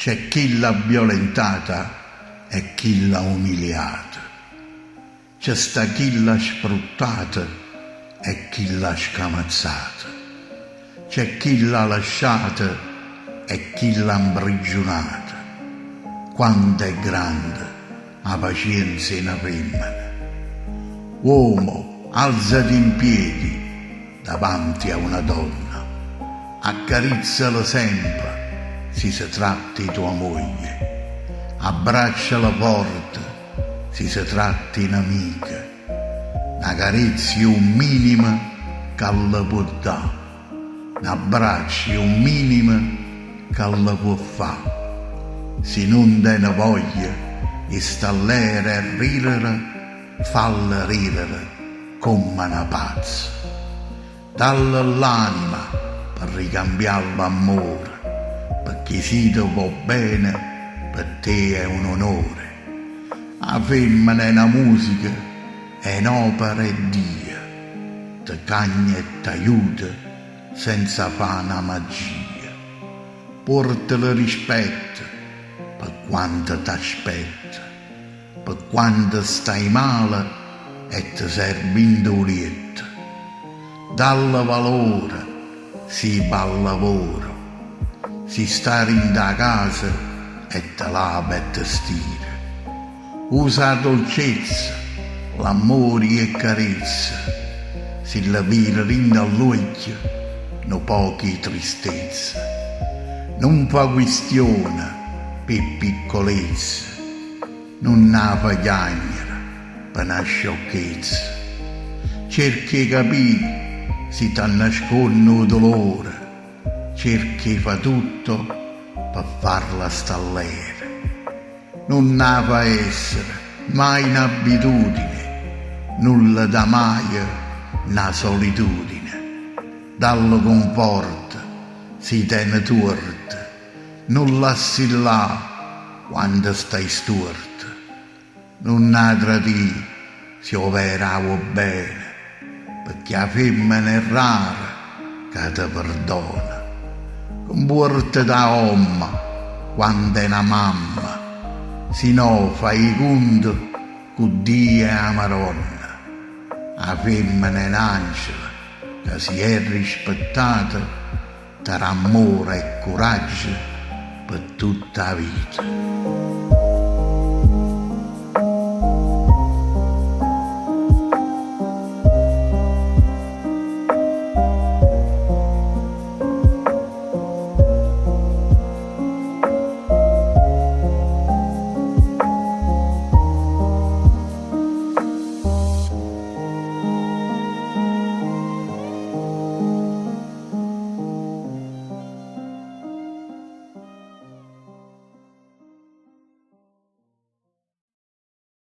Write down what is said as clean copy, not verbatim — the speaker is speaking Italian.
C'è chi l'ha violentata e chi l'ha umiliata. C'è sta chi l'ha sfruttata e chi l'ha scamazzata. C'è chi l'ha lasciata e chi l'ha imprigionata. Quanto è grande la pazienza in una femmina. Uomo, alzati in piedi davanti a una donna, accarizzala sempre se si tratti tua moglie, abbracciala forte se si tratti un'amica, una carezza un minimo che la può dare, un abbraccio un minimo che la può fare. Se non te ne voglia e sta l'era a ridere, falla ridere come una pazza. Dalla l'anima per ricambiare l'amore, perché se ti va bene per te è un onore. La femmina è una musica, è un'opera e Dio, ti cagna e ti aiuta senza fare una magia. Portale rispetto per quanto ti aspetta, per quando stai male e ti serve indolietta. Dalla valore si va al lavoro, si sta in da casa e te lava e te stira. Usa la dolcezza, l'amore e carezza, si la vira rinda all'occhio, no pochi tristezza. Non fa questione per piccolezza, non ne fa chiagnere per una sciocchezza. Cerchi di capire se ti nasconde il dolore, cerchi di fa tutto per farla stallere. Non ne fa essere mai un'abitudine, nulla da mai una solitudine. Dallo conforto si tiene tuorto, non lassi là quando stai storto. Non ne tradire se overavo bene, perché la femmina è rara che ti perdona. Comporta da omma quando è una mamma, se no fai i conti con Dio e la Maronna. La femmina è un angelo che si è rispettata, darà amore e coraggio per tutta la vita.